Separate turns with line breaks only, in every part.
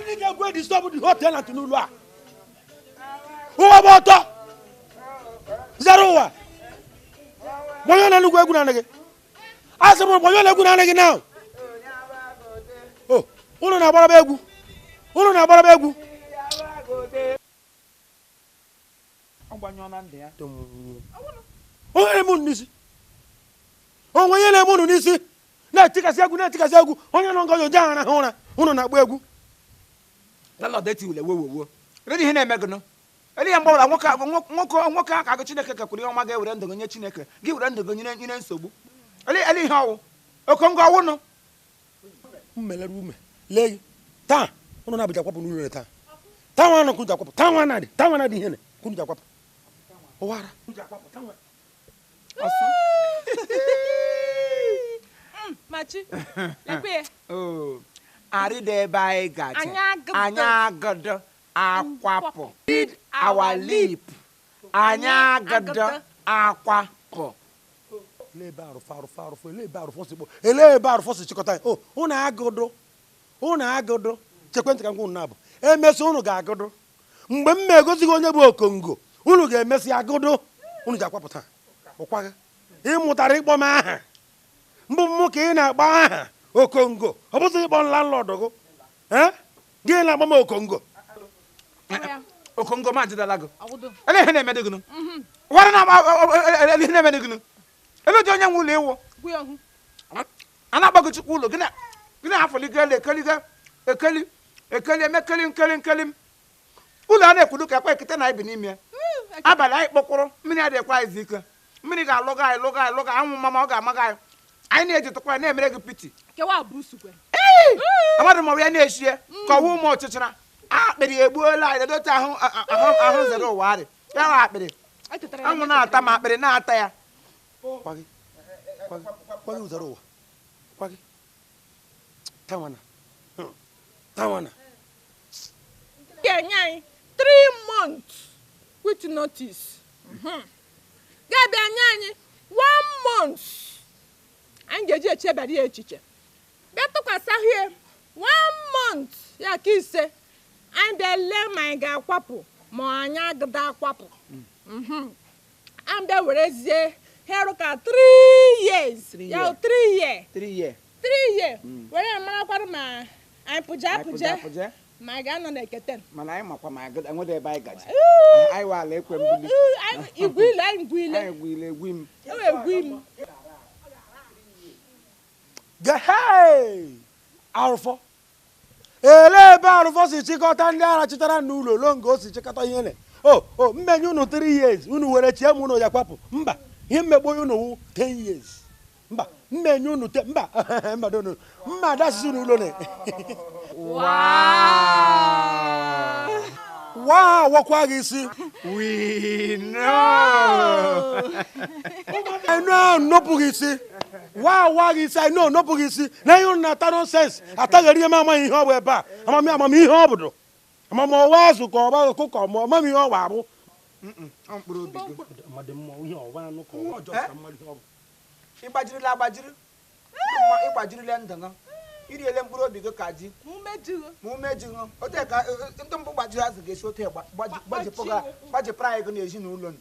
Only can go disturb the hotel and to Nulua. Who about that? Zaroa. Moyana Lugunanage. Ask about Moyana Gunanage now. Oh, Uluna Barabegu. Uluna Barabegu. Oh, I'm on this. Oh, when you're on this. Na tika siagu onye no ngojo jana hona unu na gba egwu la lo deti ule wo ready he na emego no eli ya mbawla nwoke aka go Chineke ka kwuri ọma ga ewere ndụ nye Chineke gi were ndụ nyine nsogbu eli ihe owu okongo owu no mmeleru ume legi ta unu na bija kwapu n'ụlọ ta ta nwa no kunja kwapu ta nwa na di ihe ne kunja kwapu owara kunja kwapu ta nwa asu
Machi, lekwe.
Oh, ari de bai gacha. Anya godo akwapo. Read our lip. Anya godo akwapo. Le baru faru, le baru fosibo. Ele baru fosi chikota. Oh, una agodo. Chekwenti ka ngunu nabo. Emesi unu ga agodo. Mgbe mmegozi onye bụ okongo, unu ga emesi agodo. Unu ga akwapụta. Okwaga. Ịmụtara ikpọ m aha. Mbu ka ị na-agba aha okongo ọ bụghị ịkpọ landlord go gị na-agba m okongo ma jidala go ele ihe na-emede gị wara na ele ihe na-emede gị ele dị onye nwe ụlọ ịwụ a na-agbago chukwu ụlọ gị na-afọliga ekeli nkeli ụlọ a na-ekwudo ka ekwe ekete na ibi n'ime abalị anyị kpọkwụrụ mmiri adịkwa izu ike mmiri ga-alụga anyị anwụ mama ọ ga-amaga anyị I need to cry name reg pity.
Kewa busukwe.
Amadu mo we na ehie ko wu mo chichira. Akpiri egbu ola do ta ahụ zero wari. Ya wa akpiri. Anwụ na ata ma akpiri na ata ya. Kwagi zero. Kwagi. Tawana.
Kenyai 3 months with notice. Gabi anyani 1 month. Angeje chebari echiche. Beto kwasa here 1 month ya kise. And they let my ga kwapu. Mo anya gda kwapu. And they werezie heroka 3 years. Ya 3 years.
3 years.
3 years. Were mara kwara ma ai puja. Ma ga no na eketen.
Mana ai makwa ma ga enwe dey buy gaji. Ai wa la ekwe mbuli. Igwile gwim.
Egwim.
Hey! Arufo. Ele ebe arufo si chikọta ndị ara chitara n'ụlọ longo si chikọta ihe ne. Oh, mmenye unu 3 years. Unu were chie m unu ya kwapụ. Mba, ihe mmegbo unu 10 years. Mba, mmenye unu mba, mba dono. Mba dasisi n'ụlọ ne. Wow, wakwa gị isi. We know. I know, no pugisi. Wow, gị isi, I know, no pugisi. Na you na ta nonsense. Atagari mama ihe ọ bụ ebe a. Amami ihe ọ bụ. Amama ọwa azụ ka ọba ọkụkọ ma amami ihe ọ bụ. Mkpụrụ obi gị. Amadị ihe ọwa anụ ka ọ ọjọọ ka mmadụ ihe ọ bụ. Ịgbajirila agbajiri. Ịgbajirila ndanga. Iri ele mkpụrụ obi gị ka ji. Mumejigo. Ote ka ndị mbụ gbajiri azụ ga-esi ote gbajipụrụ anyị ego n'ezinụlọ.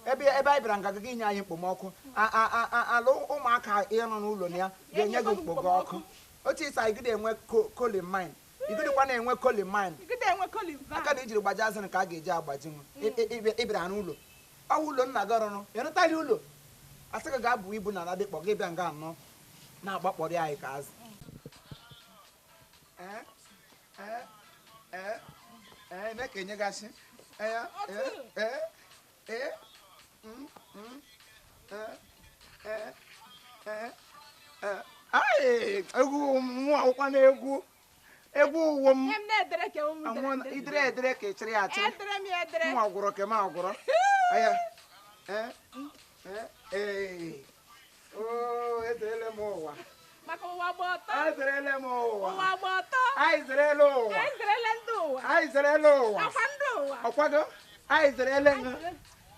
Ebe anyị bịara nga gị nye anyị mkpomọkụ. Alụ ụmụaka ịnọ n'ụlọ ya ga-enye gị mkpogo ọkụ. Otu ịsa anyị gị enwe coal mine. Igidikwa na-enwe coal mine. Aka na ijiri gbaji azụ ka a ga-eji agbaji nwa. Ịbịara n'ụlọ. Ọ ụlọ nna gị ọrụ ya rụtali ụlọ. Asị gị ga-abụ ibu na ala dịkpọ gị bịa nga anọ na-agbakpọrọ anyị ka azụ. Make any gas.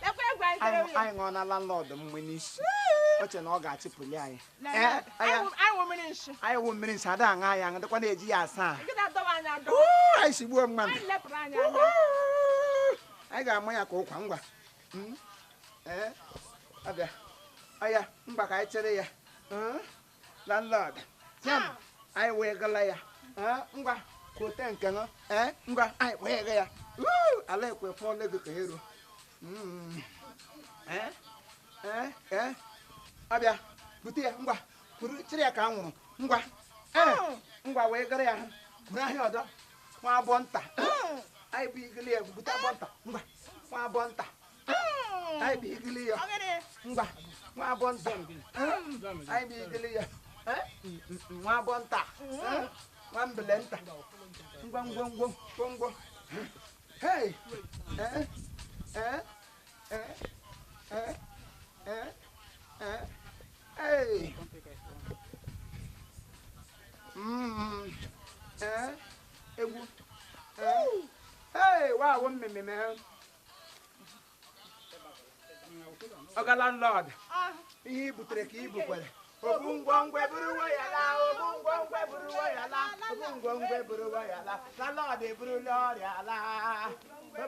lekwa egwu anyị tere ya.
anyị ṅụọ na landlord mgbe n'isi oche na ọ ga-achịpụli anyị
Anyị wụ mmiri nshi.
anyị wụ mmiri nsị ada aṅa ya aṅụ dịkwa na-eji ya asa
Gị na-adọba anyị adọba.
anyị sigbuo mmadụ
Anyị lepụrụ anyị anya.
anyị ga-ama ya ka ụkwa ngwa abịa ọya mgba ka anyị chere ya landlord tiam anyị wee gala ya ngwa kote nke ṅụ ngwa anyị wee ga ya ala ekwe fọle gị ka ero abịa bute ya ngwa chere ya ka a nwụrụ ngwa wee gara ya buru ahịa ọdọ nwa abụọ nta anyị bụ igili ya bute abụọ nta ngwa nwa abụọ nta anyị bụ igili ya ngwa nwa abụọ nta anyị bụ igili ya nwa abụọ nta nwa mbele nta ngwa ngwongwo hey hey egwu hey wow mmemme ọga landlord ihe i butere ka i bukwere obu ngwongwe buru ya la obu ngwongwe buru ya la obu ngwongwe buru ya la landlord buru ọrịa la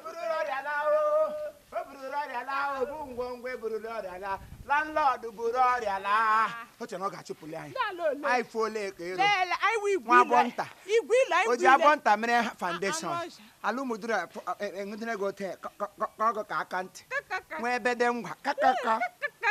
buru ọrịa la o buru ọrịa la obu ngwongwe buru ọrịa la landlord buru ọrịa la o chere na ọ ga-achụpụli anyị anyị fuola ka ero nwa abụọ nta o ji abụọ nta mere foundation alụmụduru enwedere gị ote ka ọgụ ka aka ntị nwa ebe dị ngwa kakaka